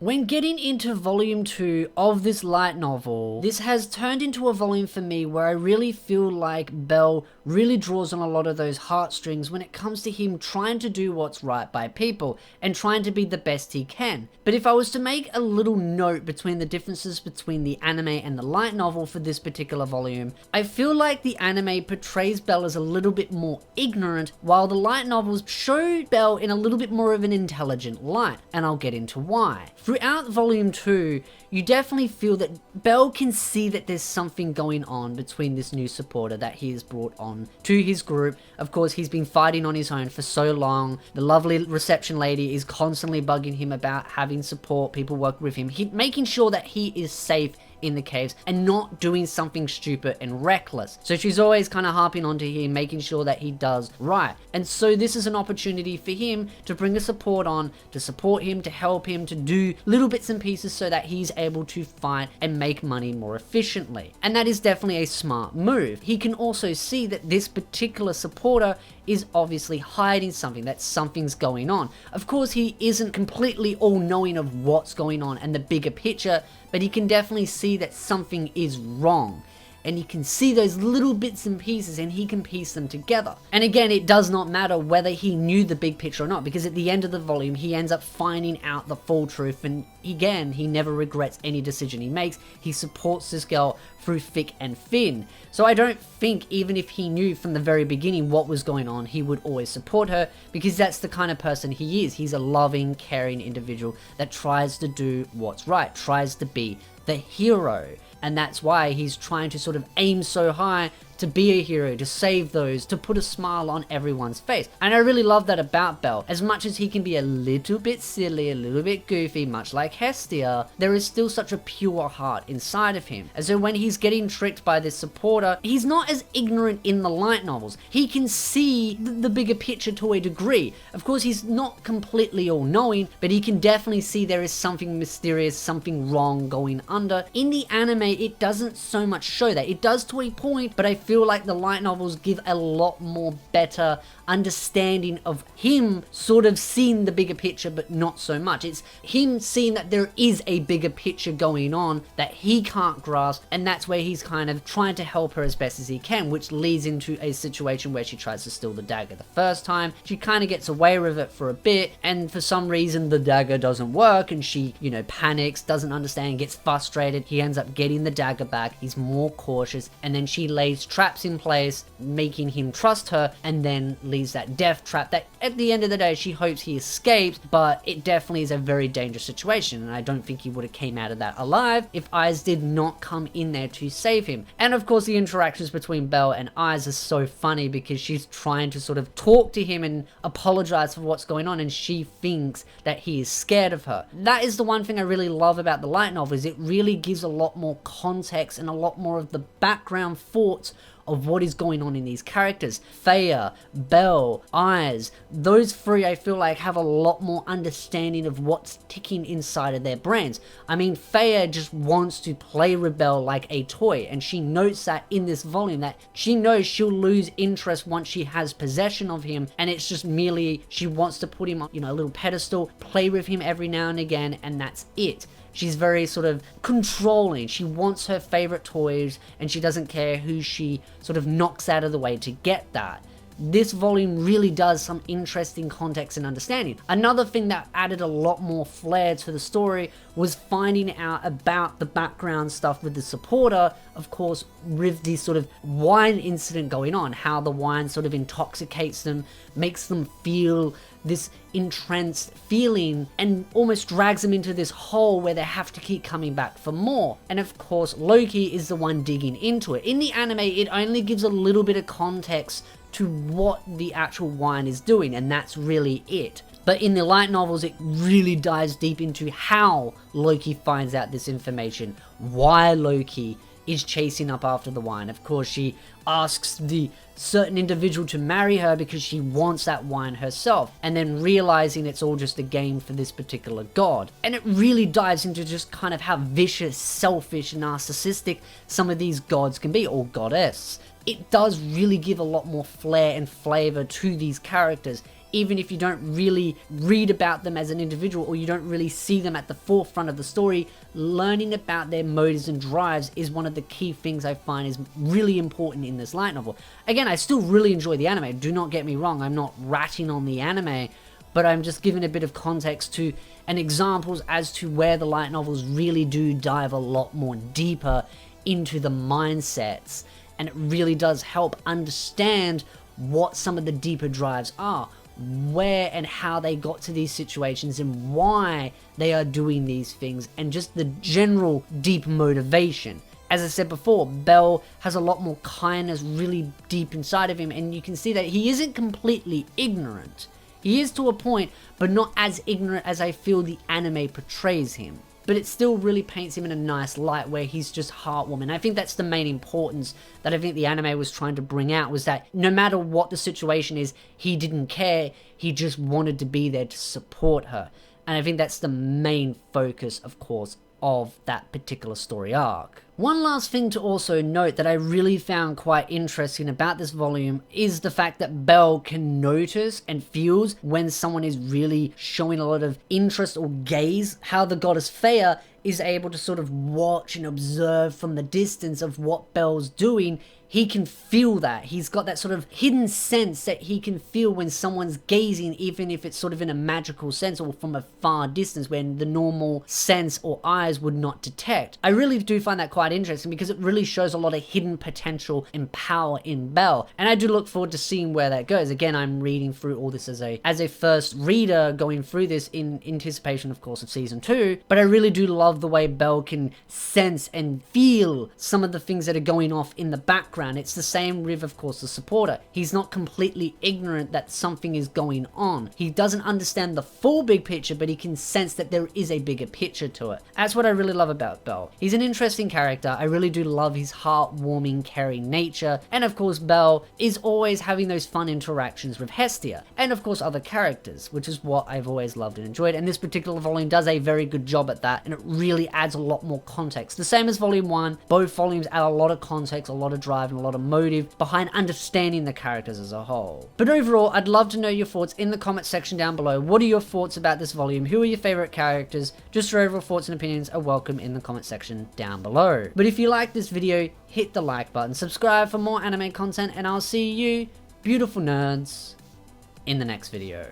When getting into volume 2 of this light novel, this has turned into a volume for me where I really feel like Bell really draws on a lot of those heartstrings when it comes to him trying to do what's right by people and trying to be the best he can. But if I was to make a little note between the differences between the anime and the light novel for this particular volume, I feel like the anime portrays Bell as a little bit more ignorant, while the light novels show Bell in a little bit more of an intelligent light, and I'll get into why. Throughout volume 2, you definitely feel that Bell can see that there's something going on between this new supporter that he has brought on to his group. Of course, he's been fighting on his own for so long. The lovely reception lady is constantly bugging him about having support, people work with him, making sure that he is safe in the caves and not doing something stupid and reckless. So she's always kind of harping onto him, making sure that he does right. And so this is an opportunity for him to bring a support on, to support him, to help him, to do little bits and pieces so that he's able to fight and make money more efficiently. And that is definitely a smart move. He can also see that this particular supporter is obviously hiding something, that something's going on. Of course, he isn't completely all-knowing of what's going on and the bigger picture, but he can definitely see that something is wrong. And he can see those little bits and pieces and he can piece them together. And again, it does not matter whether he knew the big picture or not, because at the end of the volume, he ends up finding out the full truth, and again, he never regrets any decision he makes. He supports this girl through thick and thin. So I don't think, even if he knew from the very beginning what was going on, he would always support her, because that's the kind of person he is. He's a loving, caring individual that tries to do what's right, tries to be the hero. And that's why he's trying to sort of aim so high to be a hero, to save those, to put a smile on everyone's face. And I really love that about Bell. As much as he can be a little bit silly, a little bit goofy, much like Hestia, there is still such a pure heart inside of him. And so when he's getting tricked by this supporter, he's not as ignorant in the light novels. He can see the bigger picture to a degree. Of course, he's not completely all-knowing, but he can definitely see there is something mysterious, something wrong going under. In the anime, it doesn't so much show that. It does to a point, but I feel like the light novels give a lot more better understanding of him sort of seeing the bigger picture, but not so much. It's him seeing that there is a bigger picture going on that he can't grasp, and that's where he's kind of trying to help her as best as he can, which leads into a situation where she tries to steal the dagger the first time. She kind of gets away with it for a bit, and for some reason the dagger doesn't work, and she, panics, doesn't understand, gets frustrated. He ends up getting the dagger back. He's more cautious, and then she lays traps in place, making him trust her, and then leaves that death trap that at the end of the day she hopes he escapes, but it definitely is a very dangerous situation, and I don't think he would have came out of that alive if Eyes did not come in there to save him. And of course the interactions between Belle and Eyes are so funny, because she's trying to sort of talk to him and apologize for what's going on, and she thinks that he is scared of her. That is the one thing I really love about the light novel, is it really gives a lot more context and a lot more of the background thoughts of what is going on in these characters. Thea, Belle, Eyes, those three I feel like have a lot more understanding of what's ticking inside of their brains. I mean, Thea just wants to play with Belle like a toy, and she notes that in this volume, that she knows she'll lose interest once she has possession of him, and it's just merely she wants to put him on, a little pedestal, play with him every now and again, and that's it. She's very sort of controlling. She wants her favorite toys, and she doesn't care who she sort of knocks out of the way to get that. This volume really does some interesting context and understanding. Another thing that added a lot more flair to the story was finding out about the background stuff with the supporter, of course, with this sort of wine incident going on, how the wine sort of intoxicates them, makes them feel this entranced feeling, and almost drags them into this hole where they have to keep coming back for more. And of course, Loki is the one digging into it. In the anime, it only gives a little bit of context to what the actual wine is doing, and that's really it. But in the light novels, it really dives deep into how Loki finds out this information, why Loki is chasing up after the wine. Of course, she asks the certain individual to marry her because she wants that wine herself, and then realizing it's all just a game for this particular god. And it really dives into just kind of how vicious, selfish, narcissistic some of these gods can be, or goddess. It does really give a lot more flair and flavor to these characters even if you don't really read about them as an individual or you don't really see them at the forefront of the story, learning about their motives and drives is one of the key things I find is really important in this light novel. Again, I still really enjoy the anime, do not get me wrong, I'm not ratting on the anime, but I'm just giving a bit of context to and examples as to where the light novels really do dive a lot more deeper into the mindsets, and it really does help understand what some of the deeper drives are, where and how they got to these situations and why they are doing these things, and just the general deep motivation. As I said before, Bell has a lot more kindness really deep inside of him, and you can see that he isn't completely ignorant. He is to a point, but not as ignorant as I feel the anime portrays him. But it still really paints him in a nice light where he's just heartwarming. I think that's the main importance that I think the anime was trying to bring out, was that no matter what the situation is, he didn't care. He just wanted to be there to support her. And I think that's the main focus, of course, of that particular story arc. One last thing to also note that I really found quite interesting about this volume is the fact that Belle can notice and feels when someone is really showing a lot of interest or gaze, how the goddess Freya is able to sort of watch and observe from the distance of what Belle's doing. He can feel that. He's got that sort of hidden sense that he can feel when someone's gazing, even if it's sort of in a magical sense or from a far distance when the normal sense or eyes would not detect. I really do find that quite interesting because it really shows a lot of hidden potential and power in Belle. And I do look forward to seeing where that goes. Again, I'm reading through all this as a first reader going through this in anticipation, of course, of season 2. But I really do love the way Belle can sense and feel some of the things that are going off in the background. It's the same with, of course, the supporter. He's not completely ignorant that something is going on. He doesn't understand the full big picture, but he can sense that there is a bigger picture to it. That's what I really love about Belle. He's an interesting character. I really do love his heartwarming, caring nature. And of course, Belle is always having those fun interactions with Hestia. And of course, other characters, which is what I've always loved and enjoyed. And this particular volume does a very good job at that. And it really adds a lot more context. The same as volume 1. Both volumes add a lot of context, a lot of drive, and a lot of motive behind understanding the characters as a whole. But overall, I'd love to know your thoughts in the comment section down below. What are your thoughts about this volume? Who are your favorite characters? Just your overall thoughts and opinions are welcome in the comment section down below. But if you like this video, hit the like button, subscribe for more anime content, and I'll see you, beautiful nerds, in the next video.